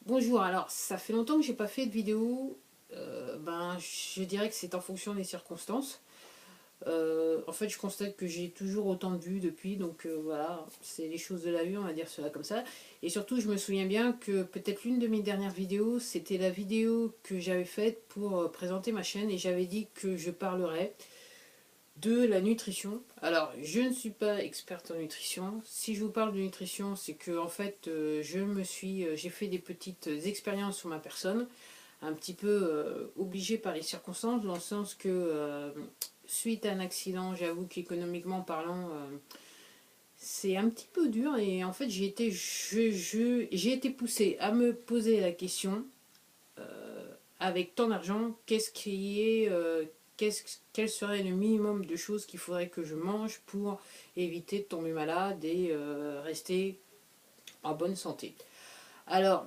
Bonjour, alors ça fait longtemps que j'ai pas fait de vidéo. Je dirais que c'est en fonction des circonstances. En fait, je constate que j'ai toujours autant de vues depuis, donc voilà, c'est les choses de la vie, on va dire cela comme ça. Et surtout, je me souviens bien que peut-être l'une de mes dernières vidéos, c'était la vidéo que j'avais faite pour présenter ma chaîne et j'avais dit que je parlerais de la nutrition. Alors, je ne suis pas experte en nutrition. Si je vous parle de nutrition, c'est que en fait, j'ai fait des petites expériences sur ma personne, un petit peu obligée par les circonstances, dans le sens que suite à un accident, j'avoue qu'économiquement parlant, c'est un petit peu dur et en fait, j'ai été poussée à me poser la question avec tant d'argent, quel serait le minimum de choses qu'il faudrait que je mange pour éviter de tomber malade et rester en bonne santé. Alors,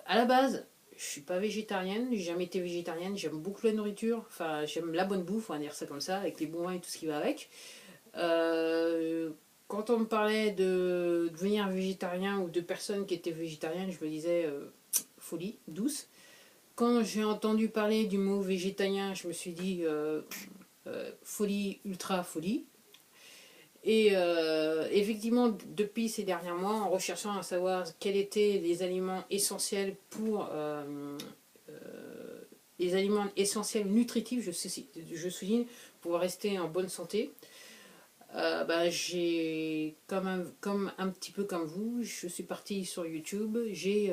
à la base, je suis pas végétarienne, j'ai jamais été végétarienne, j'aime beaucoup la nourriture, enfin j'aime la bonne bouffe, on va dire ça comme ça, avec les bons vins et tout ce qui va avec. Euh, Quand on me parlait de devenir végétarien ou de personnes qui étaient végétariennes, je me disais folie, douce. Quand j'ai entendu parler du mot végétalien, je me suis dit folie, ultra folie. Et effectivement, depuis ces derniers mois, en recherchant à savoir quels étaient les aliments essentiels pour les aliments essentiels nutritifs, je souligne, pour rester en bonne santé, j'ai comme un petit peu comme vous, je suis partie sur YouTube, j'ai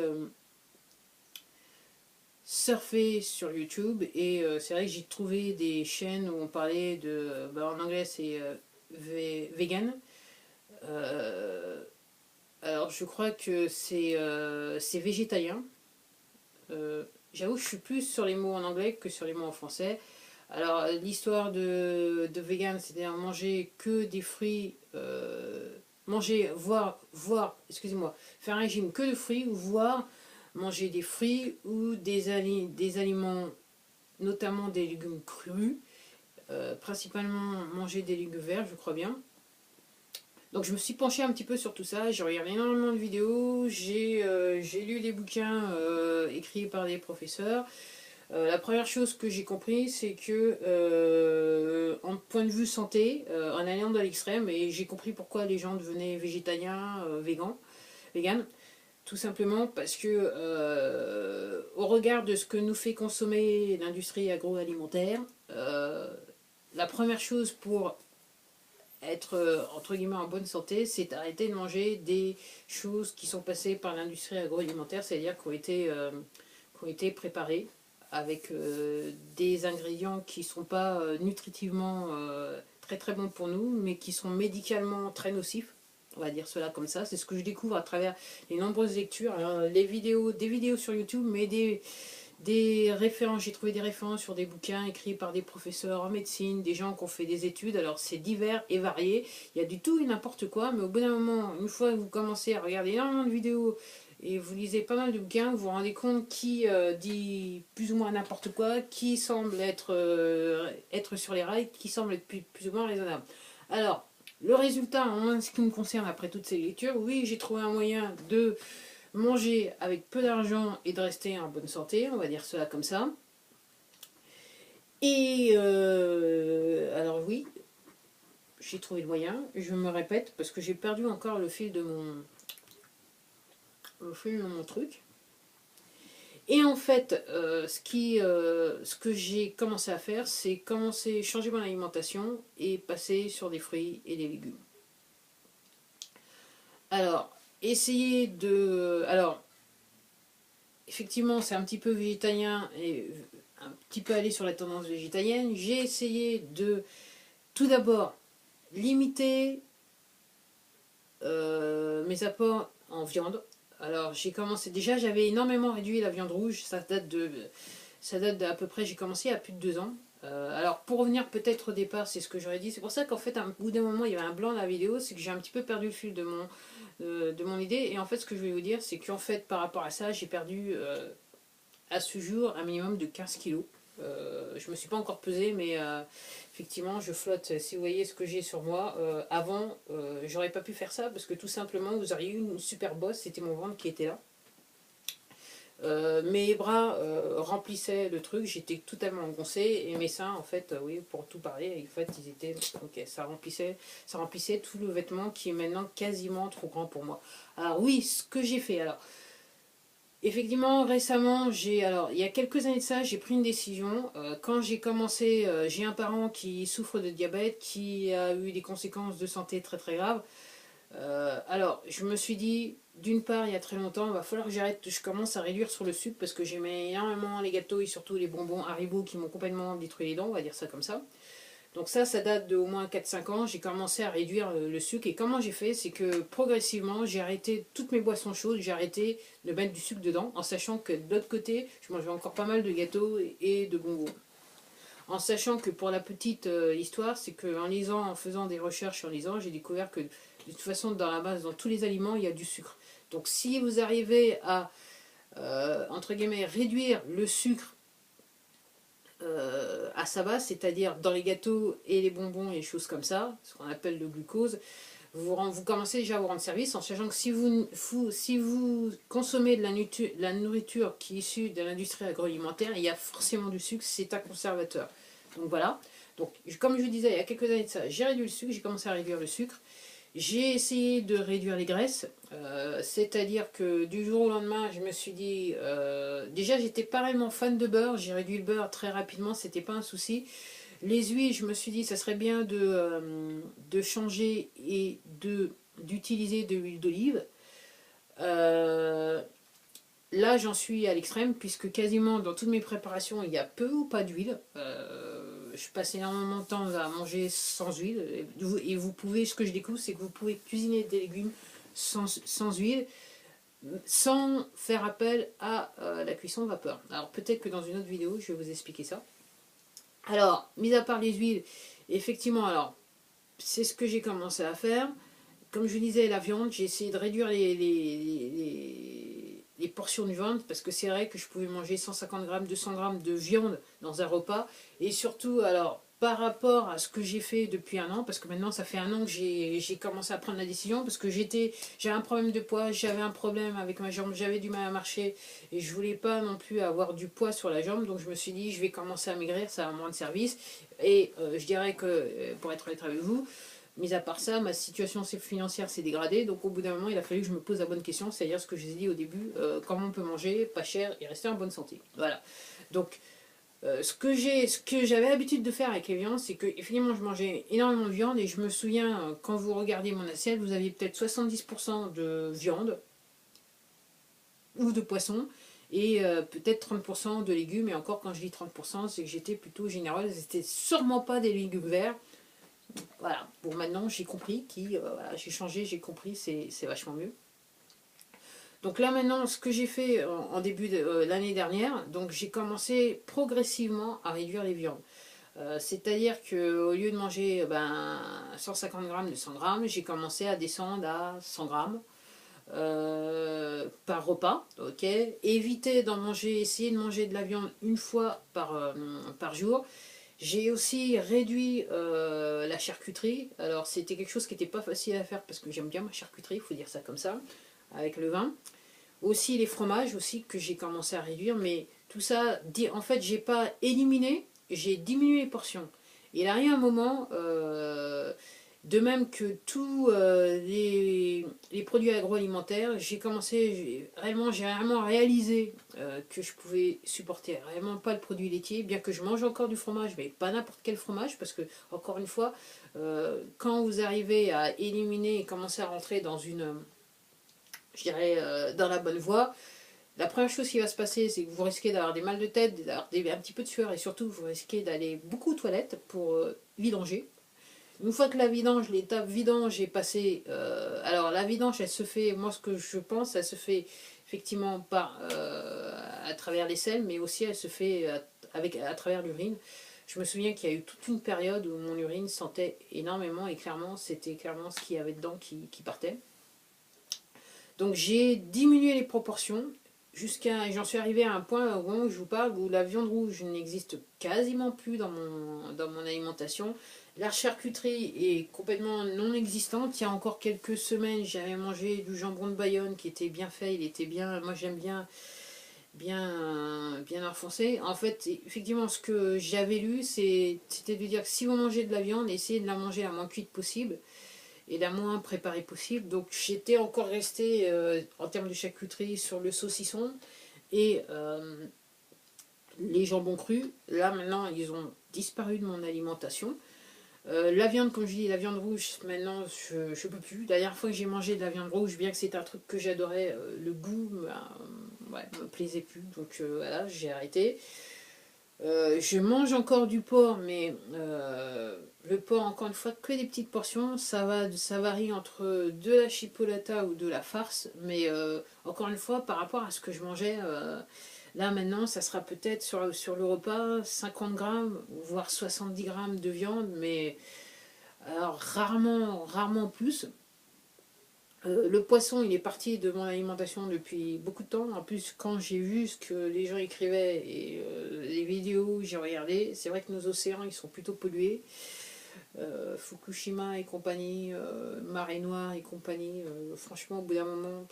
surfé sur YouTube et c'est vrai que j'ai trouvé des chaînes où on parlait de, en anglais c'est vegan. Euh, alors je crois que c'est végétalien. J'avoue que je suis plus sur les mots en anglais que sur les mots en français. Alors l'histoire de vegan, c'est-à-dire manger que des fruits, manger, excusez-moi, faire un régime que de fruits, voire manger des fruits ou des aliments, notamment des légumes crus, principalement manger des légumes verts, je crois bien. Donc je me suis penchée un petit peu sur tout ça, j'ai regardé énormément de vidéos, j'ai lu des bouquins écrits par des professeurs. La première chose que j'ai compris, c'est que en point de vue santé, en allant dans l'extrême, et j'ai compris pourquoi les gens devenaient végétaliens, vegan, tout simplement parce que au regard de ce que nous fait consommer l'industrie agroalimentaire, la première chose pour être entre guillemets en bonne santé, c'est d'arrêter de manger des choses qui sont passées par l'industrie agroalimentaire, c'est-à-dire qui ont été préparées avec des ingrédients qui ne sont pas nutritivement très très bons pour nous, mais qui sont médicalement très nocifs. On va dire cela comme ça. C'est ce que je découvre à travers les nombreuses lectures. Alors, des vidéos sur YouTube, mais des références, j'ai trouvé des références sur des bouquins écrits par des professeurs en médecine, des gens qui ont fait des études, alors c'est divers et varié, il y a du tout et n'importe quoi, mais au bout d'un moment, une fois que vous commencez à regarder énormément de vidéos et vous lisez pas mal de bouquins, vous vous rendez compte qui dit plus ou moins n'importe quoi, qui semble être sur les rails, qui semble être plus ou moins raisonnable. Alors, le résultat, en ce qui me concerne après toutes ces lectures, oui, j'ai trouvé un moyen de manger avec peu d'argent et de rester en bonne santé, on va dire cela comme ça. Et alors oui, j'ai trouvé le moyen, je me répète, parce que j'ai perdu encore le fil de mon truc. Et en fait, ce que j'ai commencé à faire, c'est changer mon alimentation et passer sur des fruits et des légumes. Alors, Alors, effectivement, c'est un petit peu végétalien et un petit peu aller sur la tendance végétalienne. J'ai essayé de tout d'abord limiter mes apports en viande. Alors j'ai commencé, déjà j'avais énormément réduit la viande rouge, ça date d'à peu près, j'ai commencé à plus de 2 ans. Alors pour revenir peut-être au départ, c'est ce que j'aurais dit, c'est pour ça qu'en fait à un bout d'un moment il y avait un blanc dans la vidéo, c'est que j'ai un petit peu perdu le fil de mon idée, et en fait ce que je voulais vous dire c'est qu'en fait par rapport à ça j'ai perdu à ce jour un minimum de 15 kilos. Je ne me suis pas encore pesée, mais effectivement, je flotte. Si vous voyez ce que j'ai sur moi, avant, j'aurais pas pu faire ça parce que tout simplement, vous auriez eu une super bosse, c'était mon ventre qui était là. Mes bras remplissaient le truc, j'étais totalement engoncée et mes seins, en fait, oui, pour tout parler, en fait, ils étaient, ok, ça remplissait tout le vêtement qui est maintenant quasiment trop grand pour moi. Alors oui, ce que j'ai fait, alors, effectivement, récemment, alors, il y a quelques années de ça, j'ai pris une décision. Quand j'ai commencé, j'ai un parent qui souffre de diabète, qui a eu des conséquences de santé très très graves. Alors, je me suis dit, d'une part, il y a très longtemps, il va falloir que j'arrête, je commence à réduire sur le sucre parce que j'aimais énormément les gâteaux et surtout les bonbons Haribo qui m'ont complètement détruit les dents, on va dire ça comme ça. Donc ça date de au moins 4 5 ans, j'ai commencé à réduire le sucre et comment j'ai fait, c'est que progressivement, j'ai arrêté toutes mes boissons chaudes, j'ai arrêté de mettre du sucre dedans en sachant que de l'autre côté, je mangeais encore pas mal de gâteaux et de bonbons. En sachant que pour la petite histoire, c'est qu'en lisant, en faisant des recherches en lisant, j'ai découvert que de toute façon, dans la base, dans tous les aliments, il y a du sucre. Donc si vous arrivez à, entre guillemets, réduire le sucre à sa base, c'est-à-dire dans les gâteaux et les bonbons et choses comme ça, ce qu'on appelle le glucose, vous commencez déjà à vous rendre service en sachant que si vous consommez de la nourriture qui est issue de l'industrie agroalimentaire, il y a forcément du sucre, c'est un conservateur. Donc voilà. Donc, comme je vous disais, il y a quelques années de ça, j'ai réduit le sucre, j'ai commencé à réduire le sucre. J'ai essayé de réduire les graisses, c'est-à-dire que du jour au lendemain, je me suis dit, déjà j'étais pas réellement fan de beurre, j'ai réduit le beurre très rapidement, c'était pas un souci. Les huiles, je me suis dit, ça serait bien de changer et d'utiliser de l'huile d'olive. Euh, Là, j'en suis à l'extrême, puisque quasiment dans toutes mes préparations, il y a peu ou pas d'huile. Je passe énormément de temps à manger sans huile. Et vous pouvez, ce que je découvre, c'est que vous pouvez cuisiner des légumes sans huile, sans faire appel à la cuisson vapeur. Alors peut-être que dans une autre vidéo, je vais vous expliquer ça. Alors, mis à part les huiles, effectivement, alors, c'est ce que j'ai commencé à faire. Comme je vous disais, la viande, j'ai essayé de réduire les portions de viande parce que c'est vrai que je pouvais manger 150 grammes, 200 grammes de viande dans un repas. Et surtout, alors, par rapport à ce que j'ai fait depuis un an, parce que maintenant ça fait un an que j'ai commencé à prendre la décision, parce que j'avais un problème de poids, j'avais un problème avec ma jambe, j'avais du mal à marcher et je voulais pas non plus avoir du poids sur la jambe, donc je me suis dit je vais commencer à maigrir, ça a moins de service. Et je dirais que, pour être honnête avec vous, mis à part ça, ma situation financière s'est dégradée, donc au bout d'un moment, il a fallu que je me pose la bonne question, c'est-à-dire ce que je vous ai dit au début, comment on peut manger pas cher et rester en bonne santé. Voilà. Donc, ce que j'avais l'habitude de faire avec les viandes, c'est que finalement je mangeais énormément de viande et je me souviens, quand vous regardiez mon assiette, vous aviez peut-être 70% de viande ou de poisson et peut-être 30% de légumes. Et encore, quand je dis 30%, c'est que j'étais plutôt généreuse, c'était sûrement pas des légumes verts. Voilà, bon maintenant j'ai compris, voilà, j'ai changé, j'ai compris, c'est vachement mieux. Donc là maintenant, ce que j'ai fait en début de l'année dernière, donc j'ai commencé progressivement à réduire les viandes. C'est-à-dire qu'au lieu de manger 150 grammes de 100 grammes, j'ai commencé à descendre à 100 grammes par repas. Ok, éviter d'en manger, essayer de manger de la viande une fois par jour. J'ai aussi réduit la charcuterie. Alors c'était quelque chose qui n'était pas facile à faire parce que j'aime bien ma charcuterie, il faut dire ça comme ça, avec le vin. Aussi les fromages aussi que j'ai commencé à réduire, mais tout ça, en fait j'ai pas éliminé, j'ai diminué les portions. Et là, il y a un moment, de même que tous les produits agroalimentaires, j'ai réellement réalisé que je pouvais supporter réellement pas le produit laitier, bien que je mange encore du fromage, mais pas n'importe quel fromage, parce que, encore une fois, quand vous arrivez à éliminer et commencer à rentrer dans je dirais, dans la bonne voie, la première chose qui va se passer, c'est que vous risquez d'avoir des mal de tête, d'avoir un petit peu de sueur, et surtout, vous risquez d'aller beaucoup aux toilettes pour vidanger. Une fois que l'étape vidange est passée, alors la vidange, elle se fait, moi ce que je pense, elle se fait effectivement à travers les selles, mais aussi elle se fait à travers l'urine. Je me souviens qu'il y a eu toute une période où mon urine sentait énormément et clairement, c'était clairement ce qu'il y avait dedans qui partait. Donc j'ai diminué les proportions j'en suis arrivé à un point au moment où je vous parle où la viande rouge n'existe quasiment plus dans mon alimentation. La charcuterie est complètement non existante. Il y a encore quelques semaines, j'avais mangé du jambon de Bayonne qui était bien fait, il était bien. Moi j'aime bien bien enfoncé. En fait, effectivement, ce que j'avais lu, c'était de dire que si vous mangez de la viande, essayez de la manger la moins cuite possible et la moins préparée possible. Donc j'étais encore resté en termes de charcuterie sur le saucisson et les jambons crus. Là maintenant, ils ont disparu de mon alimentation. La viande, comme je dis, la viande rouge, maintenant je peux plus. La dernière fois que j'ai mangé de la viande rouge, bien que c'était un truc que j'adorais, le goût ouais, me plaisait plus. Donc voilà, j'ai arrêté. Je mange encore du porc, mais le porc, encore une fois, que des petites portions. Ça varie entre de la chipolata ou de la farce. Mais encore une fois, par rapport à ce que je mangeais, là maintenant, ça sera peut-être sur le repas 50 grammes, voire 70 grammes de viande, mais alors rarement plus. Le poisson, il est parti de mon alimentation depuis beaucoup de temps. En plus, quand j'ai vu ce que les gens écrivaient et les vidéos que j'ai regardées, c'est vrai que nos océans, ils sont plutôt pollués. Fukushima et compagnie, marée noire et compagnie, franchement, au bout d'un moment,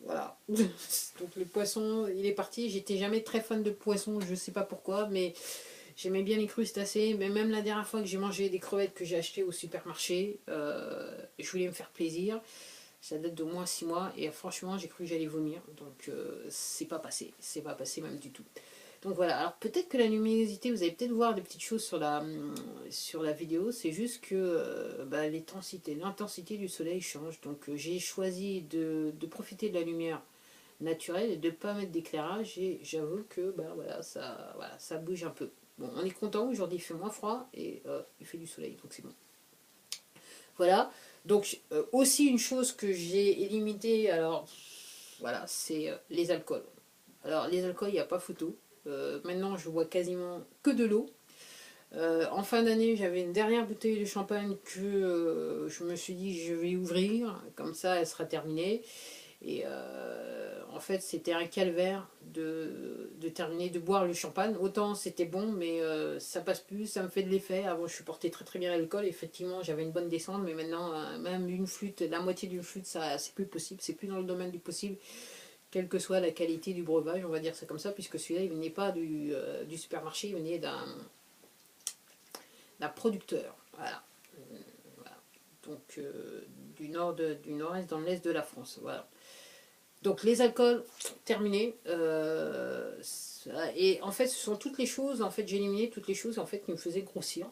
voilà. Donc le poisson, il est parti. J'étais jamais très fan de poisson, je sais pas pourquoi, mais j'aimais bien les crustacés. Mais même la dernière fois que j'ai mangé des crevettes que j'ai achetées au supermarché, je voulais me faire plaisir. Ça date de moins 6 mois et franchement j'ai cru que j'allais vomir. Donc c'est pas passé même du tout. Donc voilà, alors peut-être que la luminosité, vous allez peut-être voir des petites choses sur la vidéo, c'est juste que bah, l'intensité du soleil change. Donc j'ai choisi de profiter de la lumière naturelle et de ne pas mettre d'éclairage et j'avoue que bah, voilà, ça bouge un peu. Bon, on est content, aujourd'hui il fait moins froid et il fait du soleil, donc c'est bon. Voilà. Donc aussi une chose que j'ai limitée, alors voilà, c'est les alcools. Alors les alcools, il n'y a pas photo. Maintenant, je bois quasiment que de l'eau. En fin d'année, j'avais une dernière bouteille de champagne que je me suis dit je vais ouvrir, comme ça elle sera terminée. Et en fait, c'était un calvaire de terminer de boire le champagne. Autant c'était bon, mais ça passe plus, ça me fait de l'effet. Avant, je supportais très très bien l'alcool. Effectivement, j'avais une bonne descente, mais maintenant, même une flûte, la moitié d'une flûte, ça, c'est plus possible. C'est plus dans le domaine du possible, quelle que soit la qualité du breuvage, on va dire ça comme ça, puisque celui-là, il venait pas du supermarché, il venait d'un producteur. Voilà. Voilà. Donc, du nord-est dans l'est de la France. Voilà. Donc les alcools, terminés. Et en fait, ce sont toutes les choses, en fait, j'ai éliminé toutes les choses en fait, qui me faisaient grossir.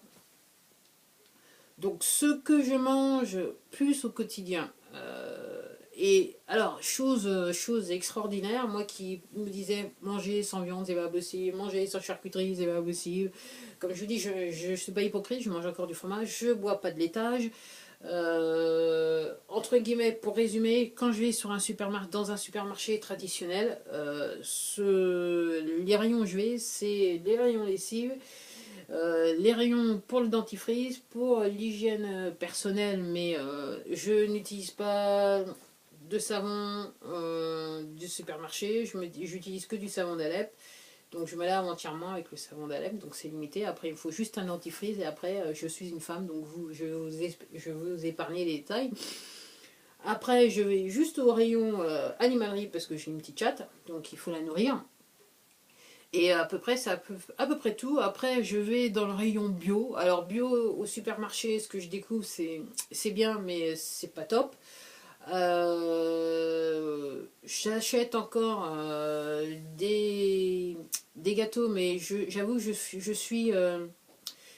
Donc ce que je mange plus au quotidien. Et alors, chose extraordinaire, moi qui me disais manger sans viande, c'est pas possible, manger sans charcuterie, c'est pas possible. Comme je vous dis, je ne suis pas hypocrite, je mange encore du fromage, je bois pas de laitage. Entre guillemets, pour résumer, quand je vais dans un supermarché traditionnel, les rayons où je vais, c'est les rayons lessive, les rayons pour le dentifrice, pour l'hygiène personnelle, mais je n'utilise pas de savon du supermarché, j'utilise que du savon d'Alep. Donc je me lave entièrement avec le savon d'Alep, donc c'est limité. Après il faut juste un dentifrice et après je suis une femme, donc je vais vous épargner les détails. Après je vais juste au rayon animalerie parce que j'ai une petite chatte, donc il faut la nourrir. Et à peu près c'est à peu près tout. Après je vais dans le rayon bio. Alors bio au supermarché, ce que je découvre c'est bien mais c'est pas top. J'achète encore des gâteaux, mais j'avoue que je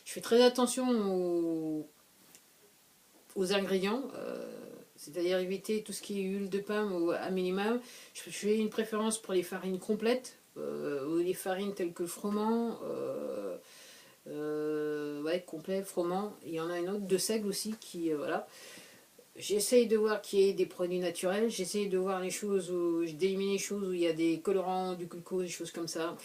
fais très attention aux ingrédients, c'est-à-dire éviter tout ce qui est huile de palme à minimum. Je fais une préférence pour les farines complètes, ou les farines telles que le froment, ouais, complet, froment. Il y en a une autre de seigle aussi qui, voilà. J'essaye de voir qu'il y ait des produits naturels, j'essaye de voir d'éliminer les choses où il y a des colorants, du glucose, des choses comme ça,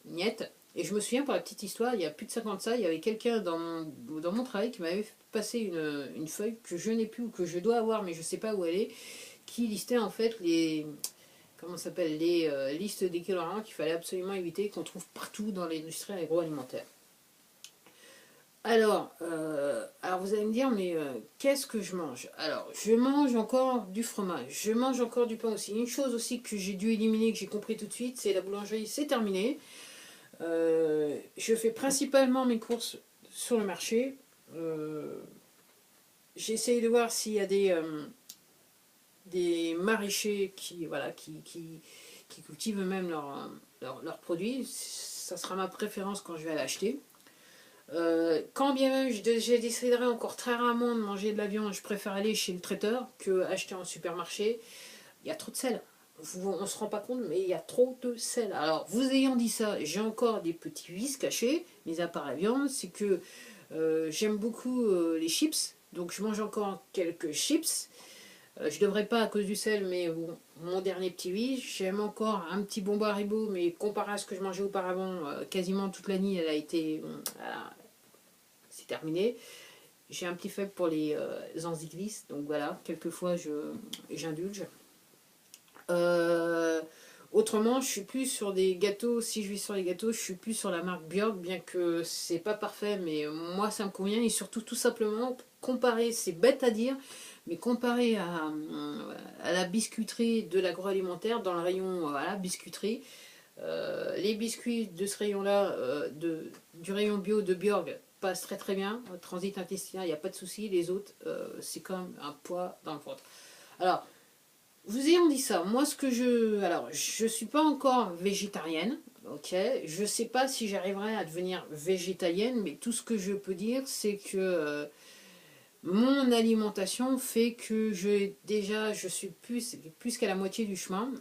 niet. Et je me souviens, pour la petite histoire, il y a plus de 50 ans, ça, il y avait quelqu'un dans mon travail qui m'avait passé une feuille que je n'ai plus ou que je dois avoir, mais je ne sais pas où elle est, qui listait en fait comment ça s'appelle, les listes des colorants qu'il fallait absolument éviter, qu'on trouve partout dans l'industrie agroalimentaire. Alors vous allez me dire, mais qu'est-ce que je mange? Alors, je mange encore du fromage, je mange encore du pain aussi. Une chose aussi que j'ai dû éliminer, que j'ai compris tout de suite, c'est la boulangerie, c'est terminé. Je fais principalement mes courses sur le marché. J'essaye de voir s'il y a des maraîchers qui, voilà, qui cultivent eux-mêmes leurs produits. Ça sera ma préférence quand je vais l'acheter. Quand bien même je déciderai encore très rarement de manger de la viande, je préfère aller chez le traiteur que acheter en supermarché. Il y a trop de sel. On ne se rend pas compte, mais il y a trop de sel. Alors, vous ayant dit ça, j'ai encore des petits vices cachés, mis à part la viande, c'est que j'aime beaucoup les chips, donc je mange encore quelques chips. Je devrais pas à cause du sel, mais bon, mon dernier petit vice, j'aime encore un petit bonbon Haribo, mais comparé à ce que je mangeais auparavant, quasiment toute la nuit, elle a été, c'est terminé. J'ai un petit faible pour les enzyclis, donc voilà, quelquefois j'indulge. Euh, Autrement, je suis plus sur des gâteaux. Si je vis sur les gâteaux, je suis plus sur la marque Björk, bien que c'est pas parfait, mais moi ça me convient. Et surtout, tout simplement, comparé, c'est bête à dire, mais comparé à la biscuiterie de l'agroalimentaire, dans le rayon voilà, biscuiterie, les biscuits de ce rayon-là, du rayon bio de Björk, passent très très bien. Transit intestinal, il n'y a pas de souci. Les autres, c'est quand même un poids dans le ventre. Alors, vous ayant dit ça, moi ce que je... Alors, je suis pas encore végétarienne, ok. Je sais pas si j'arriverai à devenir végétalienne, mais tout ce que je peux dire, c'est que mon alimentation fait que je suis plus qu'à la moitié du chemin.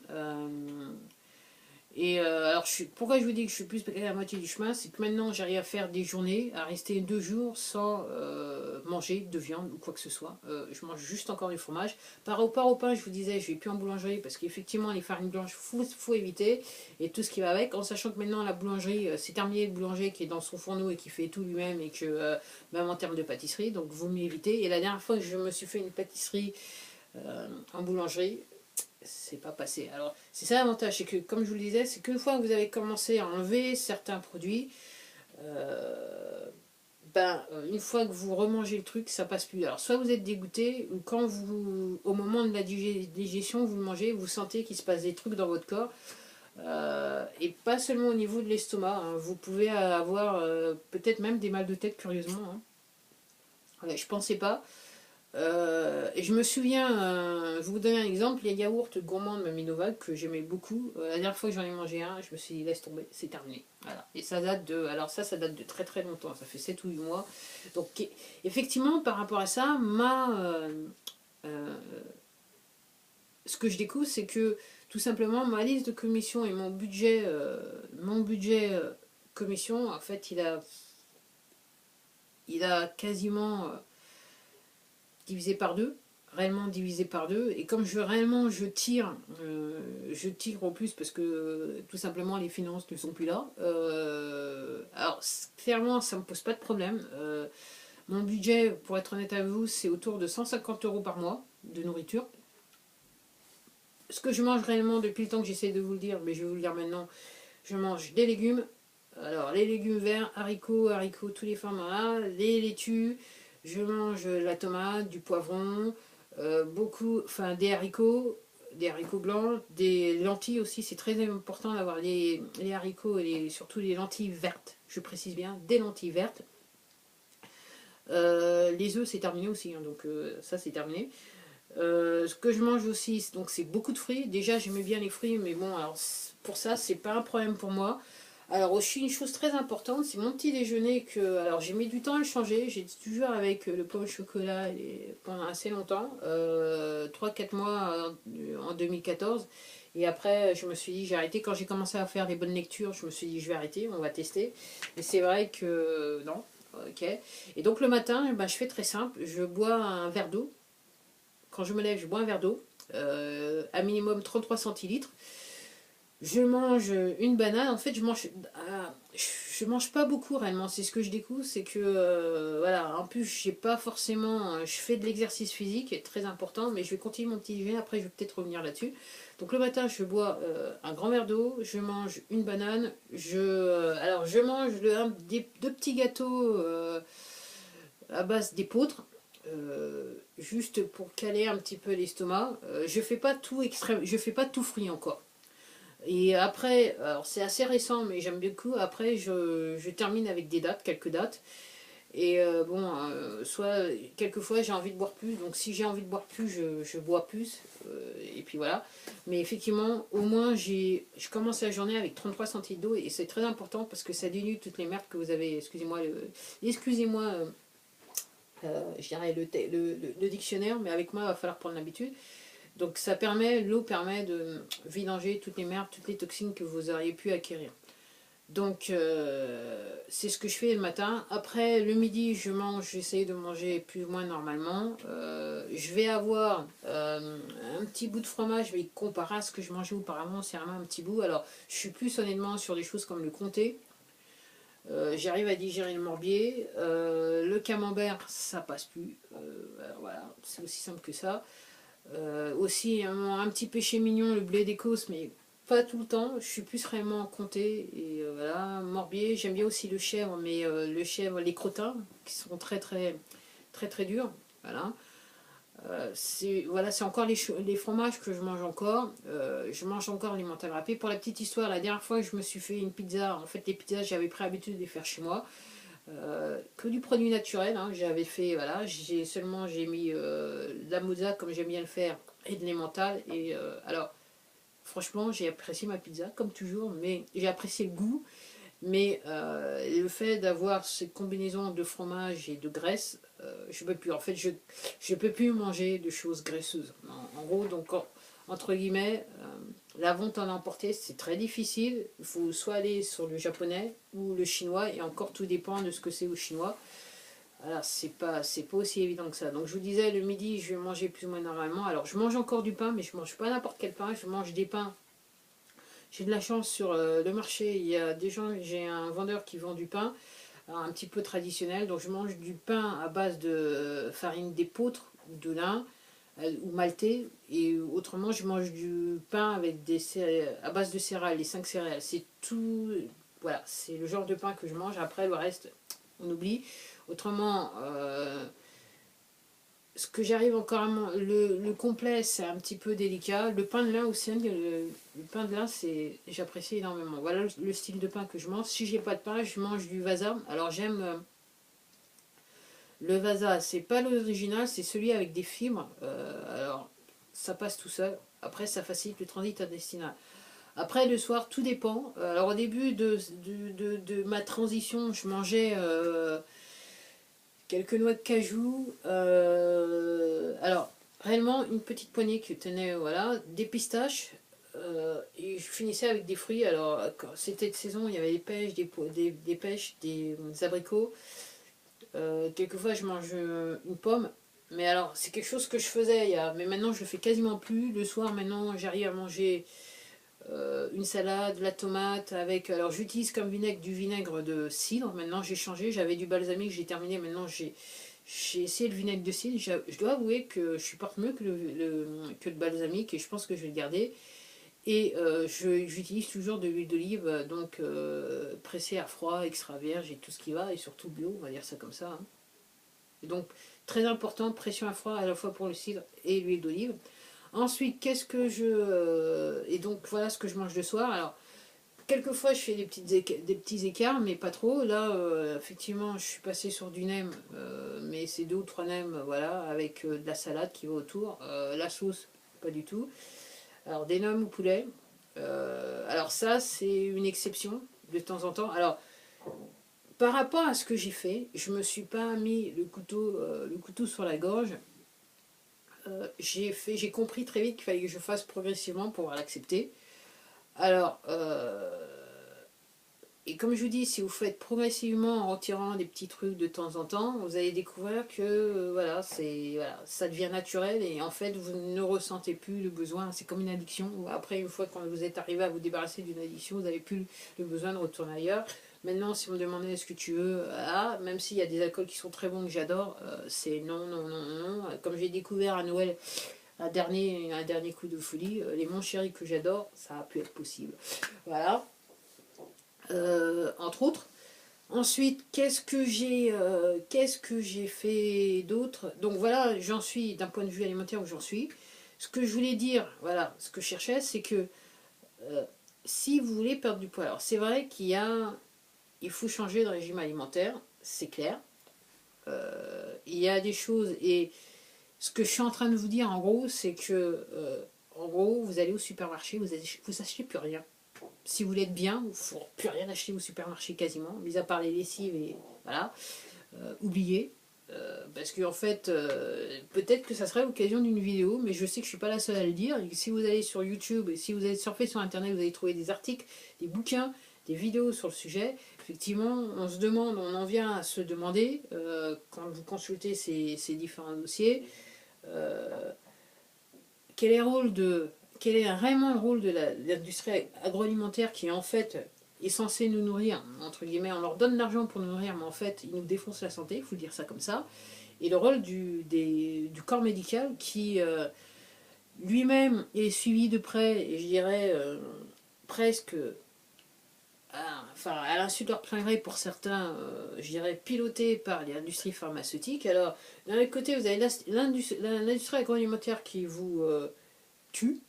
Alors, pourquoi je vous dis que je suis plus à la moitié du chemin, c'est que maintenant j'arrive à faire des journées, à rester 2 jours sans manger de viande ou quoi que ce soit. Je mange juste encore du fromage. Par rapport au pain, je vous disais, je vais plus en boulangerie parce qu'effectivement, les farines blanches, faut éviter et tout ce qui va avec. En sachant que maintenant, la boulangerie, c'est terminé le boulanger qui est dans son fourneau et qui fait tout lui-même et que, même en termes de pâtisserie, donc vaut mieux éviter. Et la dernière fois que je me suis fait une pâtisserie en boulangerie, c'est pas passé. Alors, c'est ça l'avantage, c'est que, comme je vous le disais, c'est qu'une fois que vous avez commencé à enlever certains produits, une fois que vous remangez le truc, ça passe plus. Alors, soit vous êtes dégoûté, ou quand au moment de la digestion, vous le mangez, vous sentez qu'il se passe des trucs dans votre corps, et pas seulement au niveau de l'estomac. Hein. Vous pouvez avoir peut-être même des mal de tête, curieusement. Hein. Ouais, je pensais pas. Et je me souviens, je vais vous donner un exemple, les yaourts gourmands de Mamie Novak que j'aimais beaucoup. La dernière fois que j'en ai mangé un, je me suis dit laisse tomber, c'est terminé. Voilà. Et ça date de, alors ça date de très très longtemps, ça fait 7 ou 8 mois. Donc effectivement, par rapport à ça, ce que je découvre, c'est que tout simplement ma liste de commission et mon budget commission, en fait, il a quasiment divisé par deux, réellement divisé par deux. Et comme je tire au plus parce que tout simplement les finances ne sont plus là. Alors clairement, ça me pose pas de problème. Mon budget, pour être honnête avec vous, c'est autour de 150 € par mois de nourriture. Ce que je mange réellement depuis le temps que j'essaie de vous le dire, mais je vais vous le dire maintenant, je mange des légumes. Alors les légumes verts, haricots, tous les formats, les laitues, je mange la tomate, du poivron, des haricots blancs, des lentilles aussi, c'est très important d'avoir les haricots et surtout les lentilles vertes, je précise bien, des lentilles vertes. Les œufs c'est terminé aussi, hein, donc ça c'est terminé. Ce que je mange aussi, donc c'est beaucoup de fruits. Déjà j'aimais bien les fruits, mais bon, alors pour ça c'est pas un problème pour moi. Alors aussi une chose très importante, c'est mon petit déjeuner que, alors j'ai mis du temps à le changer, j'ai toujours avec le pain au chocolat pendant assez longtemps, 3-4 mois en 2014. Et après je me suis dit j'ai arrêté, quand j'ai commencé à faire des bonnes lectures, je me suis dit je vais arrêter, on va tester. Et c'est vrai que non, ok. Et donc le matin, je fais très simple, je bois un verre d'eau. Quand je me lève, je bois un verre d'eau, à minimum 33 centilitres. Je mange une banane. En fait, je mange pas beaucoup réellement. C'est ce que je découvre, c'est que voilà. En plus, j'ai pas forcément. Je fais de l'exercice physique, très important, mais je vais continuer mon petit déjeuner. Après, je vais peut-être revenir là-dessus. Donc le matin, je bois un grand verre d'eau. Je mange une banane. Alors, je mange deux petits gâteaux à base d'épeautre. Juste pour caler un petit peu l'estomac. Je fais pas tout extrême. Je fais pas tout frit encore. Et après, alors c'est assez récent, mais j'aime beaucoup. Après, je termine avec des dates, quelques dates. Et bon, soit quelquefois j'ai envie de boire plus, donc si j'ai envie de boire plus, je bois plus. Et puis voilà. Mais effectivement, au moins, je commence la journée avec 33 centilitres d'eau et c'est très important parce que ça dilue toutes les merdes que vous avez. Excusez-moi, je dirais le dictionnaire, mais avec moi, il va falloir prendre l'habitude. Donc l'eau permet de vidanger toutes les merdes, toutes les toxines que vous auriez pu acquérir. Donc c'est ce que je fais le matin. Après le midi, j'essaye de manger plus ou moins normalement. Je vais avoir un petit bout de fromage, mais comparé à ce que je mangeais auparavant, c'est vraiment un petit bout. Alors je suis plus honnêtement sur des choses comme le comté. J'arrive à digérer le morbier. Le camembert, ça passe plus. Alors voilà, c'est aussi simple que ça. Aussi un petit péché mignon, le blé d'Écosse, mais pas tout le temps. Je suis plus vraiment comté. Et voilà, morbier. J'aime bien aussi le chèvre, mais les crottins, qui sont très très très très durs. Voilà. C'est encore les fromages que je mange encore. Je mange encore les mentales râpées. Pour la petite histoire, la dernière fois que je me suis fait une pizza, en fait les pizzas j'avais pris l'habitude de les faire chez moi. Que du produit naturel, hein. J'avais fait, voilà, j'ai mis de la mozza comme j'aime bien le faire et de l'emmental. Et alors, franchement, j'ai apprécié ma pizza comme toujours, mais j'ai apprécié le goût. Mais le fait d'avoir cette combinaison de fromage et de graisse, je peux plus. En fait, je peux plus manger de choses graisseuses. En gros, donc entre guillemets, la vente en emporté, c'est très difficile. Il faut soit aller sur le japonais ou le chinois, et encore tout dépend de ce que c'est au chinois. Alors, c'est pas aussi évident que ça. Donc, je vous disais, le midi, je vais manger plus ou moins normalement. Alors, je mange encore du pain, mais je mange pas n'importe quel pain. Je mange des pains. J'ai de la chance sur le marché. Il y a des gens, j'ai un vendeur qui vend du pain, un petit peu traditionnel. Donc, je mange du pain à base de farine d'épeautre ou de lin ou maltais, et autrement je mange du pain avec à base de céréales, les 5 céréales, c'est tout. Voilà, c'est le genre de pain que je mange. Après le reste on oublie. Autrement ce que j'arrive encore le complet, c'est un petit peu délicat. Le pain de lin aussi, le pain de lin, j'apprécie énormément. Voilà le style de pain que je mange. Si j'ai pas de pain, je mange du vasa. Alors j'aime le vasa, c'est pas l'original, c'est celui avec des fibres. Alors, ça passe tout seul. Après, ça facilite le transit intestinal. Après, le soir, tout dépend. Alors, au début de ma transition, je mangeais quelques noix de cajou. Alors, réellement, une petite poignée qui tenait, voilà, des pistaches. Et je finissais avec des fruits. Alors, quand c'était de saison, il y avait des pêches, des pêches, des abricots. Quelquefois, je mange une pomme. Mais alors, c'est quelque chose que je faisais. Mais maintenant, je le fais quasiment plus. Le soir, maintenant, j'arrive à manger une salade, de la tomate avec. Alors, j'utilise comme vinaigre du vinaigre de cidre. Maintenant, j'ai changé. J'avais du balsamique, j'ai terminé. Maintenant, j'ai essayé le vinaigre de cidre. Je dois avouer que je supporte mieux que le balsamique et je pense que je vais le garder. Et j'utilise toujours de l'huile d'olive, donc pressée à froid, extra vierge et tout ce qui va, et surtout bio, on va dire ça comme ça, hein. Et donc, très important, pression à froid à la fois pour le cidre et l'huile d'olive. Ensuite, qu'est-ce que je. Et donc, voilà ce que je mange le soir. Alors, quelquefois, je fais des petits écarts, mais pas trop. Là, effectivement, je suis passée sur du nem, mais c'est 2 ou 3 nems, voilà, avec de la salade qui va autour. La sauce, pas du tout. Alors, des noms au poulet. Alors, ça, c'est une exception de temps en temps. Alors, par rapport à ce que j'ai fait, je me suis pas mis le couteau sur la gorge. J'ai compris très vite qu'il fallait que je fasse progressivement pour pouvoir l'accepter. Alors, et comme je vous dis, si vous faites progressivement en retirant des petits trucs de temps en temps, vous allez découvrir que voilà, voilà, ça devient naturel et en fait vous ne ressentez plus le besoin. C'est comme une addiction. Après, une fois quand vous êtes arrivé à vous débarrasser d'une addiction, vous n'avez plus le besoin de retourner ailleurs. Maintenant, si on me demandait est-ce que tu veux, même s'il y a des alcools qui sont très bons que j'adore, c'est non, non, non, non. Comme j'ai découvert à Noël un dernier coup de folie, les Mon Chéri que j'adore, ça a pu être possible. Voilà. Entre autres. Ensuite, qu'est-ce que j'ai fait d'autre? Donc voilà, j'en suis d'un point de vue alimentaire où j'en suis. Ce que je voulais dire, voilà, ce que je cherchais, c'est que euh, si vous voulez perdre du poids, alors c'est vrai il faut changer de régime alimentaire, c'est clair. Il y a des choses et ce que je suis en train de vous dire en gros, c'est que en gros, vous allez au supermarché, vous achetez plus rien. Si vous voulez être bien, il ne faut plus rien acheter au supermarché quasiment, mis à part les lessives et voilà, oubliez. Parce qu'en fait, peut-être que ça serait l'occasion d'une vidéo, mais je sais que je ne suis pas la seule à le dire. Et si vous allez sur YouTube et si vous allez surfer sur Internet, vous allez trouver des articles, des bouquins, des vidéos sur le sujet. Effectivement, on se demande, on en vient à se demander, quand vous consultez ces différents dossiers, euh, quel est le rôle de quel est vraiment le rôle de l'industrie agroalimentaire qui en fait est censée nous nourrir, entre guillemets, on leur donne de l'argent pour nous nourrir, mais en fait ils nous défoncent la santé, il faut dire ça comme ça, et le rôle du corps médical qui lui-même est suivi de près, et je dirais presque à l'insu de leur plein gré pour certains, je dirais piloté par l'industrie pharmaceutique. Alors d'un autre côté vous avez l'industrie agroalimentaire qui vous tue,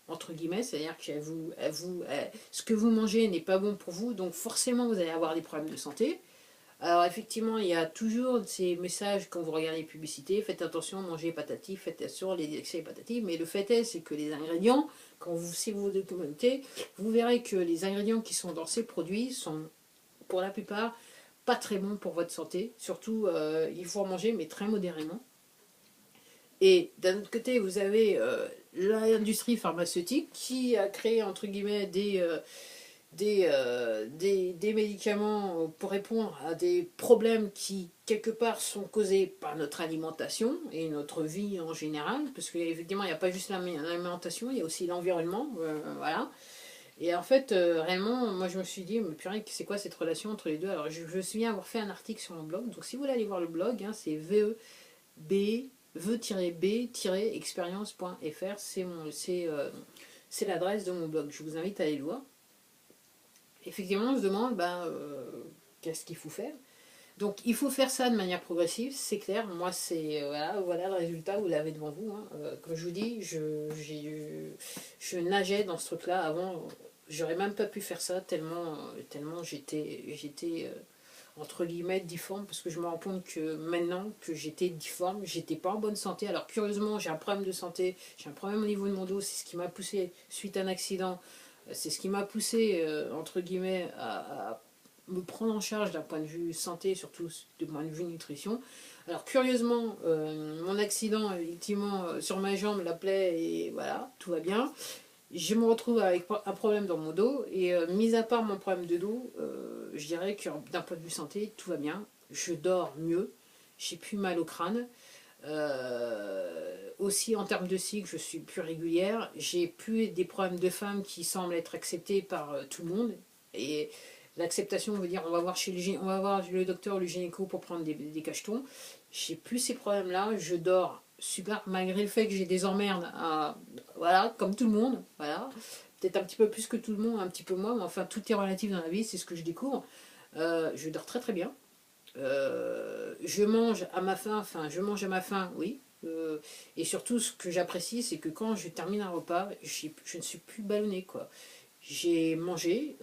entre guillemets, c'est-à-dire que ce que vous mangez n'est pas bon pour vous, donc forcément vous allez avoir des problèmes de santé. Alors effectivement, il y a toujours ces messages quand vous regardez les publicités, faites attention, mangez patati, faites attention, les excès patati, mais le fait est, c'est que les ingrédients, si vous vous documentez, vous verrez que les ingrédients qui sont dans ces produits sont, pour la plupart, pas très bons pour votre santé. Surtout, il faut en manger, mais très modérément. Et d'un autre côté, vous avez l'industrie pharmaceutique qui a créé, entre guillemets, des médicaments pour répondre à des problèmes qui, quelque part, sont causés par notre alimentation et notre vie en général. Parce qu'effectivement, il n'y a pas juste l'alimentation, il y a aussi l'environnement. Voilà. Et en fait, réellement, moi je me suis dit, mais purée, c'est quoi cette relation entre les deux? Alors je me souviens avoir fait un article sur mon blog. Donc si vous voulez aller voir le blog, hein, c'est ve-b-expérience.fr, c'est l'adresse de mon blog. Je vous invite à aller le voir. Effectivement, on se demande qu'est-ce qu'il faut faire. Donc il faut faire ça de manière progressive, c'est clair. Moi, c'est voilà le résultat, vous l'avez devant vous. Hein. Comme je vous dis, je nageais dans ce truc-là avant. J'aurais même pas pu faire ça tellement j'étais entre guillemets difforme, parce que je me rends compte que maintenant que j'étais difforme, j'étais pas en bonne santé. Alors curieusement, j'ai un problème de santé, j'ai un problème au niveau de mon dos, c'est ce qui m'a poussé suite à un accident, c'est ce qui m'a poussé entre guillemets à me prendre en charge d'un point de vue santé, surtout du point de vue nutrition. Alors curieusement, mon accident effectivement sur ma jambe, la plaie, et voilà, tout va bien. Je me retrouve avec un problème dans mon dos et mis à part mon problème de dos, je dirais que d'un point de vue santé, tout va bien. Je dors mieux, j'ai plus mal au crâne. Aussi en termes de cycle, je suis plus régulière. J'ai plus des problèmes de femme qui semblent être acceptés par tout le monde. Et l'acceptation veut dire on va voir le docteur ou le gynéco pour prendre des cachetons. J'ai plus ces problèmes-là, je dors super, malgré le fait que j'ai des emmerdes, voilà, comme tout le monde, voilà. Peut-être un petit peu plus que tout le monde, un petit peu moins, mais enfin tout est relatif dans la vie, c'est ce que je découvre. Je dors très très bien. Je mange à ma faim, oui. Et surtout, ce que j'apprécie, c'est que quand je termine un repas, je ne suis plus ballonnée, quoi. J'ai mangé,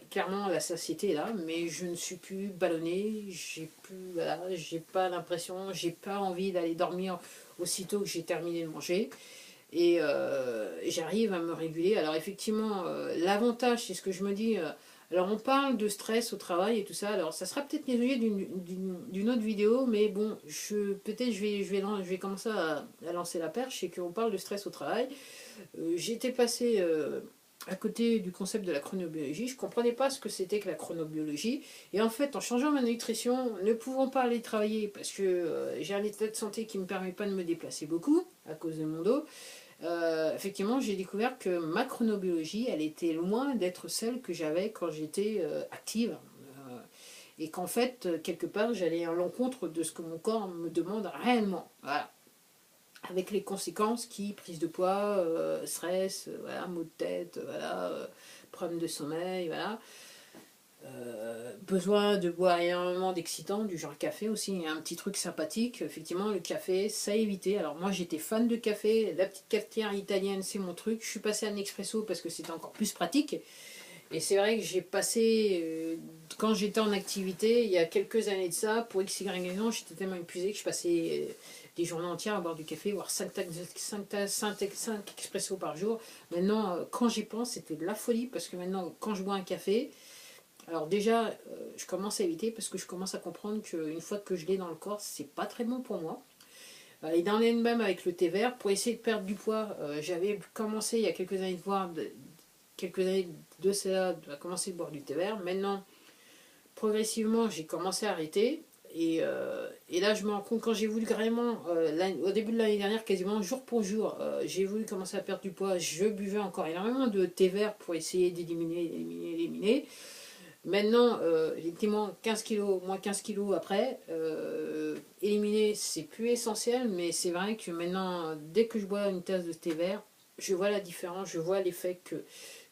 clairement la satiété est là, mais je ne suis plus ballonnée, voilà, j'ai pas l'impression, j'ai pas envie d'aller dormir aussitôt que j'ai terminé de manger. Et j'arrive à me réguler. Alors effectivement, l'avantage, c'est ce que je me dis. Alors on parle de stress au travail et tout ça. Alors ça sera peut-être l'objet d'une autre vidéo, mais bon, peut-être je vais commencer à lancer la perche, c'est qu'on parle de stress au travail. J'étais passé à côté du concept de la chronobiologie. Je ne comprenais pas ce que c'était que la chronobiologie. Et en fait, en changeant ma nutrition, ne pouvant pas aller travailler parce que j'ai un état de santé qui ne me permet pas de me déplacer beaucoup à cause de mon dos, effectivement, j'ai découvert que ma chronobiologie, elle était loin d'être celle que j'avais quand j'étais active. Et qu'en fait, quelque part, j'allais à l'encontre de ce que mon corps me demande réellement. Voilà. Avec les conséquences qui, prise de poids, stress, voilà, maux de tête, voilà, problème de sommeil, voilà. Besoin de boire énormément d'excitants, du genre café aussi, un petit truc sympathique. Effectivement, le café, ça a évité. Alors moi, j'étais fan de café, la petite cafetière italienne, c'est mon truc. Je suis passé à un expresso parce que c'était encore plus pratique. Et c'est vrai que j'ai passé, quand j'étais en activité, il y a quelques années de ça, pour X, Y raison, j'étais tellement épuisé que je passais des journées entières à boire du café, voire 5 expressos par jour. Maintenant, quand j'y pense, c'était de la folie, parce que maintenant, quand je bois un café, alors déjà, je commence à éviter, parce que je commence à comprendre qu'une fois que je l'ai dans le corps, c'est pas très bon pour moi. Et dans les même avec le thé vert, pour essayer de perdre du poids, j'avais commencé il y a quelques années de voir quelques années de cela, à commencer de boire du thé vert. Maintenant, progressivement, j'ai commencé à arrêter. Et là, je me rends compte, quand j'ai voulu vraiment, au début de l'année dernière, quasiment jour pour jour, j'ai voulu commencer à perdre du poids. Je buvais encore énormément de thé vert pour essayer d'éliminer. Maintenant, effectivement, 15 kilos, moins 15 kilos après, éliminer, c'est plus essentiel, mais c'est vrai que maintenant, dès que je bois une tasse de thé vert, je vois la différence, je vois l'effet que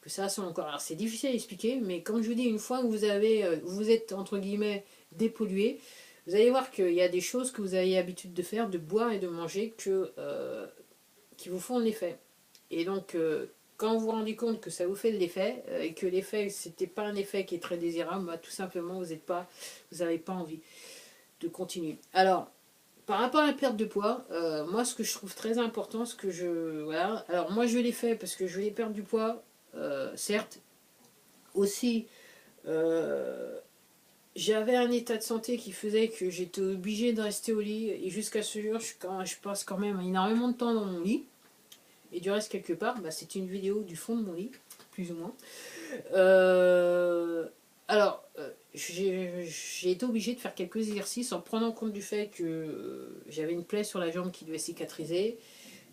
ça a sur mon corps. Alors c'est difficile à expliquer, mais comme je vous dis, une fois que vous êtes entre guillemets dépollué, vous allez voir qu'il y a des choses que vous avez l'habitude de faire, de boire et de manger, qui vous font l'effet. Et donc, quand vous vous rendez compte que ça vous fait de l'effet, et que l'effet, c'était pas un effet qui est très désirable, bah, tout simplement, vous n'avez pas envie de continuer. Alors, par rapport à la perte de poids, moi, ce que je trouve très important, voilà. Alors, moi, je l'ai fait parce que je voulais perdre du poids, certes. Aussi, j'avais un état de santé qui faisait que j'étais obligée de rester au lit. Et jusqu'à ce jour, je passe quand même énormément de temps dans mon lit. Et du reste, quelque part, bah, c'est une vidéo du fond de mon lit, plus ou moins. Alors, j'ai été obligée de faire quelques exercices en prenant compte du fait que j'avais une plaie sur la jambe qui devait cicatriser,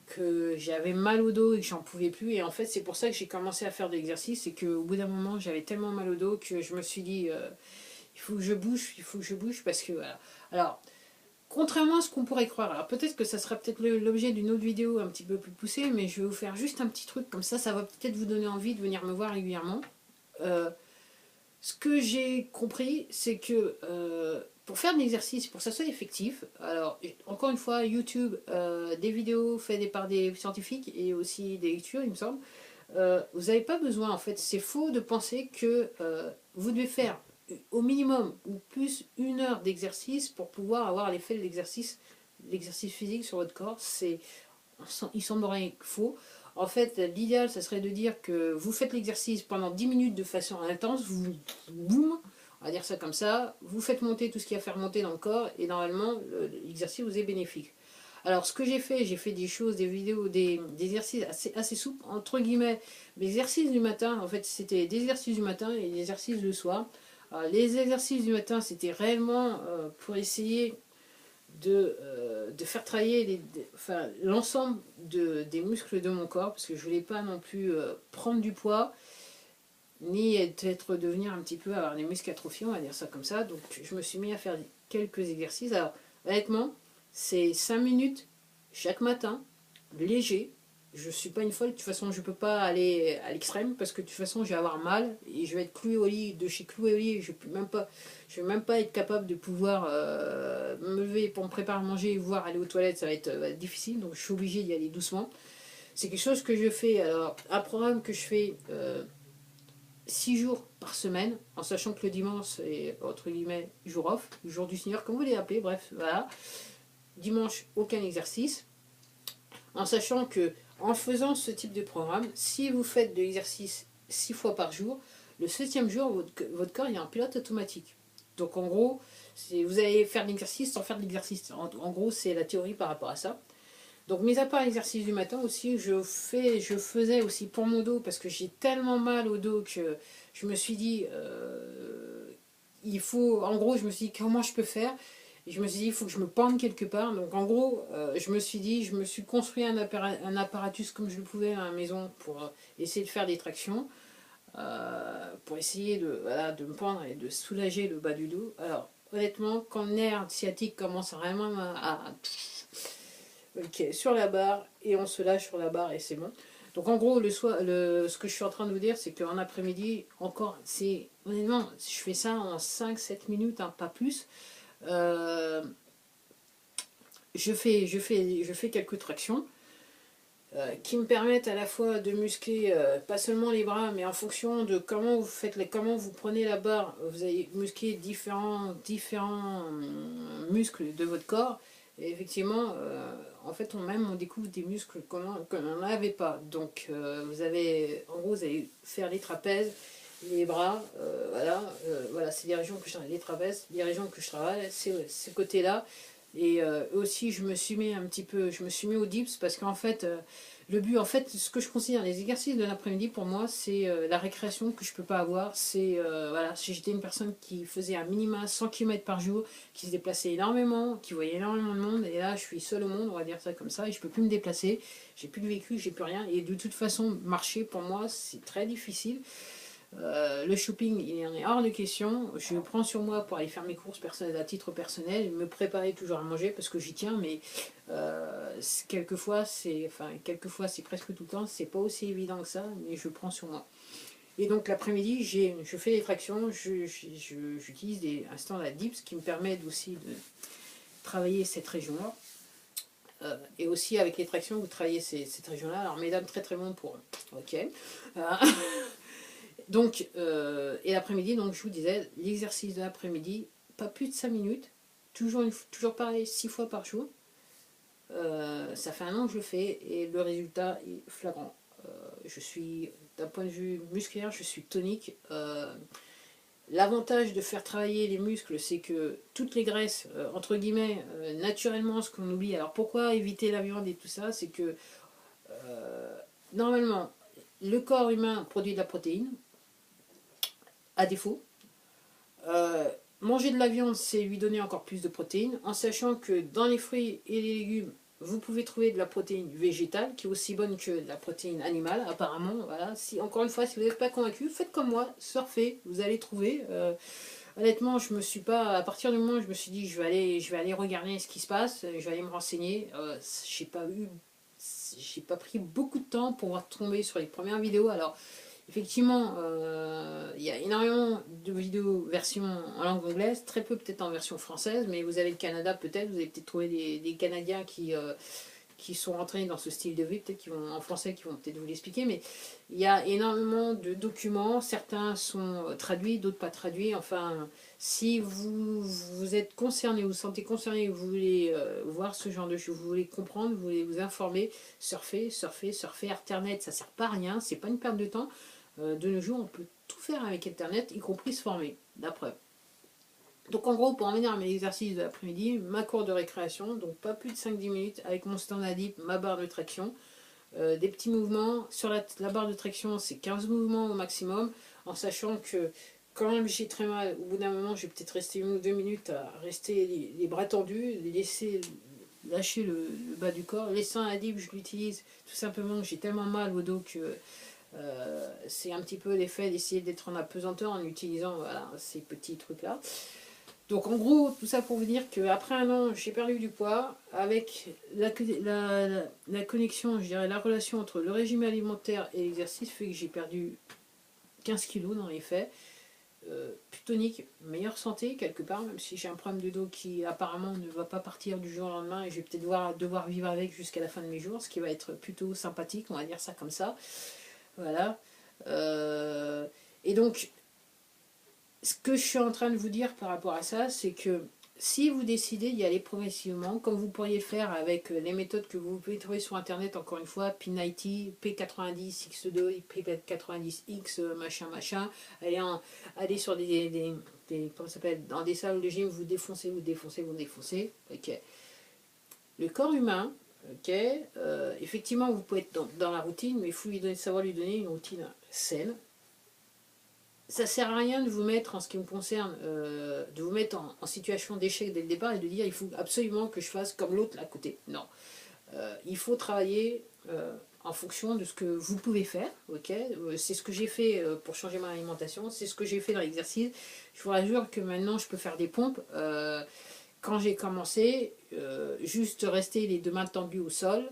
que j'avais mal au dos et que j'en pouvais plus. Et en fait, c'est pour ça que j'ai commencé à faire de l'exercice. Et qu'au bout d'un moment, j'avais tellement mal au dos que je me suis dit, il faut que je bouge, il faut que je bouge parce que voilà. Alors, contrairement à ce qu'on pourrait croire, alors peut-être que ça sera peut-être l'objet d'une autre vidéo un petit peu plus poussée, mais je vais vous faire juste un petit truc comme ça va peut-être vous donner envie de venir me voir régulièrement. Ce que j'ai compris, c'est que pour faire de l'exercice, pour que ça soit effectif, alors encore une fois, YouTube, des vidéos faites par des scientifiques et aussi des lectures, il me semble, vous n'avez pas besoin, en fait, c'est faux de penser que vous devez faire au minimum ou plus 1 heure d'exercice pour pouvoir avoir l'effet de l'exercice physique sur votre corps. Il semblerait faux. En fait, l'idéal, ça serait de dire que vous faites l'exercice pendant 10 minutes de façon intense, boum, on va dire ça comme ça, vous faites monter tout ce qu'il y a à faire monter dans le corps, et normalement, l'exercice vous est bénéfique. Alors, ce que j'ai fait des choses, des vidéos, des exercices assez souples, entre guillemets. Les exercices du matin, en fait, c'était des exercices du matin et des exercices le soir. Alors, les exercices du matin, c'était réellement pour essayer de faire travailler l'ensemble des muscles de mon corps, parce que je voulais pas non plus prendre du poids, ni devenir un petit peu, avoir des muscles atrophiés, on va dire ça comme ça. Donc je me suis mis à faire quelques exercices. Alors honnêtement, c'est 5 minutes chaque matin, léger. Je suis pas une folle, de toute façon je peux pas aller à l'extrême parce que de toute façon je vais avoir mal et je vais être cloué au lit, de chez cloué au lit, je vais même pas être capable de pouvoir me lever pour me préparer à manger, voire aller aux toilettes, ça va être difficile, donc je suis obligé d'y aller doucement. C'est quelque chose que je fais, alors un programme que je fais 6 jours par semaine, en sachant que le dimanche est entre guillemets jour off, jour du Seigneur, comme vous voulez l'appeler, bref, voilà. Dimanche, aucun exercice, en sachant que en faisant ce type de programme, si vous faites de l'exercice 6 fois par jour, le 7e jour, votre corps il est en pilote automatique. Donc en gros, vous allez faire de l'exercice sans faire de l'exercice. En gros, c'est la théorie par rapport à ça. Donc, mis à part l'exercice du matin aussi, je faisais aussi pour mon dos, parce que j'ai tellement mal au dos que je me suis dit, il faut, en gros, je me suis dit, comment je peux faire? Et je me suis dit, il faut que je me pende quelque part. Donc, en gros, je me suis dit, je me suis construit un apparatus comme je le pouvais à la maison pour essayer de faire des tractions, pour essayer de, voilà, de me pendre et de soulager le bas du dos. Alors, honnêtement, quand le nerf sciatique commence vraiment ok, sur la barre, et on se lâche sur la barre et c'est bon. Donc en gros, ce que je suis en train de vous dire, c'est qu'en après-midi, encore, c'est honnêtement, je fais ça en 5-7 minutes, hein, pas plus. Euh, je fais quelques tractions qui me permettent à la fois de muscler pas seulement les bras, mais en fonction de comment vous prenez la barre, vous allez muscler différents muscles de votre corps. Et effectivement, en fait, on découvre des muscles qu'on n'en avait pas. Donc, en gros, vous allez faire les trapèzes, les bras, voilà, c'est les régions que je travaille, les trapèzes, les régions que je travaille, c'est ce côté-là. Et aussi, je me suis mis au dips parce qu'en fait, le but, en fait, ce que je considère les exercices de l'après-midi pour moi, c'est la récréation que je peux pas avoir. C'est, voilà, si j'étais une personne qui faisait un minima 100 km par jour, qui se déplaçait énormément, qui voyait énormément de monde, et là, je suis seule au monde, on va dire ça comme ça, et je peux plus me déplacer, j'ai plus de véhicule, j'ai plus rien, et de toute façon, marcher pour moi, c'est très difficile. Le shopping, il en est hors de question. Je prends sur moi pour aller faire mes courses personnelles à titre personnel, me préparer toujours à manger parce que j'y tiens, mais quelquefois, c'est presque tout le temps, c'est pas aussi évident que ça, mais je prends sur moi. Et donc l'après-midi, je fais des tractions, j'utilise un stand à dips qui me permet aussi de travailler cette région-là. Et aussi avec les tractions, vous travaillez cette région-là. Alors mesdames, très très bon pour... Ok. Donc, et l'après-midi, donc je vous disais, l'exercice de l'après-midi, pas plus de 5 minutes, toujours pareil, 6 fois par jour. Ça fait un an que je le fais et le résultat est flagrant. D'un point de vue musculaire, je suis tonique. L'avantage de faire travailler les muscles, c'est que toutes les graisses, entre guillemets, naturellement, ce qu'on oublie. Alors pourquoi éviter la viande et tout ça? C'est que normalement, le corps humain produit de la protéine, à défaut. Euh, Manger de la viande, c'est lui donner encore plus de protéines, en sachant que dans les fruits et les légumes, vous pouvez trouver de la protéine végétale, qui est aussi bonne que de la protéine animale, apparemment. Voilà. Encore une fois, si vous n'êtes pas convaincu, faites comme moi, surfez, vous allez trouver. Honnêtement, je me suis pas. À partir du moment où je me suis dit, je vais aller regarder ce qui se passe, je vais aller me renseigner. J'ai pas pris beaucoup de temps pour tomber sur les premières vidéos. Alors, effectivement, il y a énormément de vidéos version en langue anglaise, très peu peut-être en version française, mais vous avez le Canada peut-être, vous allez peut-être trouver des Canadiens qui sont entraînés dans ce style de vie, peut-être en français, qui vont peut-être vous l'expliquer, mais il y a énormément de documents, certains sont traduits, d'autres pas traduits, enfin, si vous êtes concerné, vous vous sentez concerné, vous voulez voir ce genre de choses, vous voulez comprendre, vous voulez vous informer, surfez, Internet, ça sert pas à rien, c'est pas une perte de temps. De nos jours, on peut tout faire avec Internet, y compris se former, d'après. Donc en gros, pour en venir à mes exercices de l'après-midi, ma cour de récréation, donc pas plus de 5-10 minutes, avec mon stand à dip, ma barre de traction, des petits mouvements. Sur la barre de traction, c'est 15 mouvements au maximum, en sachant que quand même j'ai très mal, au bout d'un moment, je vais peut-être rester 1 ou 2 minutes à rester les bras tendus, laisser lâcher le bas du corps. Les stands à dip, je l'utilise tout simplement, j'ai tellement mal au dos que c'est un petit peu l'effet d'essayer d'être en apesanteur en utilisant voilà, ces petits trucs-là. Donc en gros, tout ça pour vous dire qu'après un an, j'ai perdu du poids avec la connexion, je dirais la relation entre le régime alimentaire et l'exercice fait que j'ai perdu 15 kilos dans les faits. Plus tonique, meilleure santé quelque part, même si j'ai un problème de dos qui apparemment ne va pas partir du jour au lendemain et je vais peut-être devoir vivre avec jusqu'à la fin de mes jours, ce qui va être plutôt sympathique, on va dire ça comme ça. Voilà. Et donc, ce que je suis en train de vous dire par rapport à ça, c'est que si vous décidez d'y aller progressivement, comme vous pourriez le faire avec les méthodes que vous pouvez trouver sur internet, encore une fois, P90, P90, X2, P90X, machin, allez sur comment ça s'appelle, dans des salles de gym, vous défoncez. Ok. Le corps humain, Ok, effectivement, vous pouvez être dans la routine, mais il faut savoir lui donner une routine saine. Ça sert à rien de vous mettre, en ce qui me concerne, de vous mettre en situation d'échec dès le départ et de dire il faut absolument que je fasse comme l'autre là à côté. Non. Il faut travailler en fonction de ce que vous pouvez faire. Ok, c'est ce que j'ai fait pour changer mon alimentation, c'est ce que j'ai fait dans l'exercice. Je vous rassure que maintenant je peux faire des pompes. Quand j'ai commencé, juste rester les deux mains tendues au sol,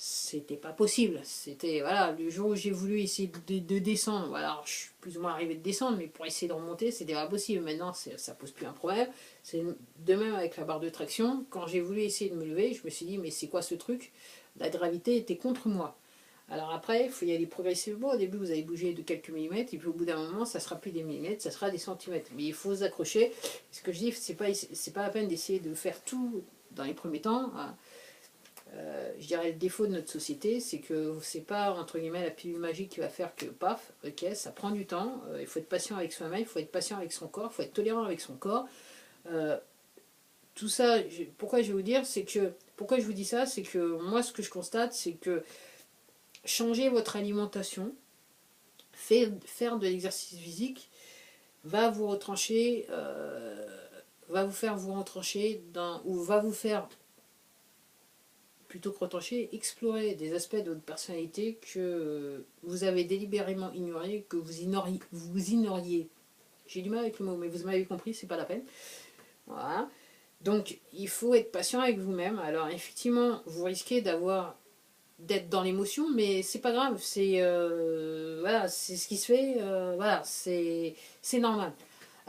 c'était pas possible. C'était, voilà, le jour où j'ai voulu essayer de descendre, voilà, alors je suis plus ou moins arrivé de descendre, mais pour essayer de remonter, c'était pas possible. Maintenant, ça pose plus un problème. C'est de même avec la barre de traction. Quand j'ai voulu essayer de me lever, je me suis dit, mais c'est quoi ce truc? La gravité était contre moi. Alors après, il faut y aller progressivement. Au début, vous allez bouger de quelques millimètres, et puis au bout d'un moment, ça sera plus des millimètres, ça sera des centimètres. Mais il faut s'accrocher. Ce que je dis, c'est pas la peine d'essayer de faire tout dans les premiers temps. Je dirais le défaut de notre société, c'est que c'est pas entre guillemets la pilule magique qui va faire que paf, ok, ça prend du temps, il faut être patient avec soi-même, il faut être patient avec son corps, il faut être tolérant avec son corps. Euh, Tout ça, pourquoi je vais vous dire, c'est que, pourquoi je vous dis ça, c'est que moi ce que je constate, c'est que changer votre alimentation, faire de l'exercice physique, va vous retrancher, va vous faire vous retrancher ou va vous faire plutôt que retrancher, explorer des aspects de votre personnalité que vous avez délibérément ignoré, que vous ignoriez. J'ai du mal avec le mot, mais vous m'avez compris, c'est pas la peine. Voilà. Donc, il faut être patient avec vous-même. Alors, effectivement, vous risquez d'être dans l'émotion, mais c'est pas grave. Voilà, c'est ce qui se fait. Voilà, c'est normal.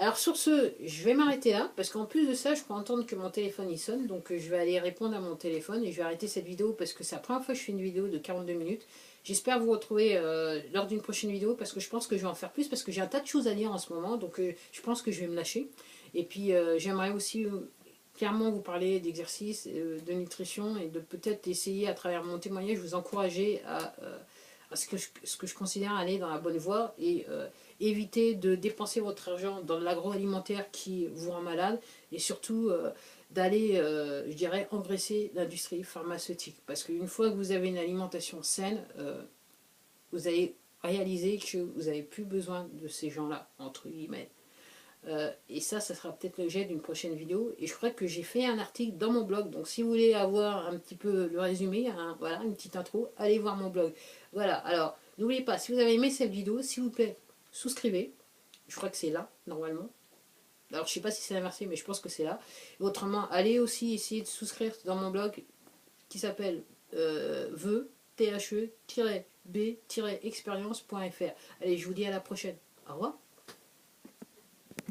Alors sur ce, je vais m'arrêter là, parce qu'en plus de ça, je peux entendre que mon téléphone il sonne, donc je vais aller répondre à mon téléphone et je vais arrêter cette vidéo parce que c'est la première fois que je fais une vidéo de 42 minutes. J'espère vous retrouver lors d'une prochaine vidéo parce que je pense que je vais en faire plus, parce que j'ai un tas de choses à lire en ce moment, donc je pense que je vais me lâcher. Et puis j'aimerais aussi clairement vous parler d'exercice, de nutrition et de peut-être essayer à travers mon témoignage, vous encourager à ce que je considère aller dans la bonne voie et éviter de dépenser votre argent dans l'agroalimentaire qui vous rend malade et surtout d'aller, je dirais, engraisser l'industrie pharmaceutique. Parce qu'une fois que vous avez une alimentation saine, vous allez réaliser que vous n'avez plus besoin de ces gens-là, entre guillemets. Et ça sera peut-être l'objet d'une prochaine vidéo. Et je crois que j'ai fait un article dans mon blog. Donc si vous voulez avoir un petit peu le résumé, voilà, une petite intro, allez voir mon blog. Voilà, alors n'oubliez pas, si vous avez aimé cette vidéo, s'il vous plaît, souscrivez. Je crois que c'est là, normalement. Alors je sais pas si c'est inversé, mais je pense que c'est là. Et autrement, allez aussi essayer de souscrire dans mon blog qui s'appelle the-b-experience.fr. Allez, je vous dis à la prochaine. Au revoir.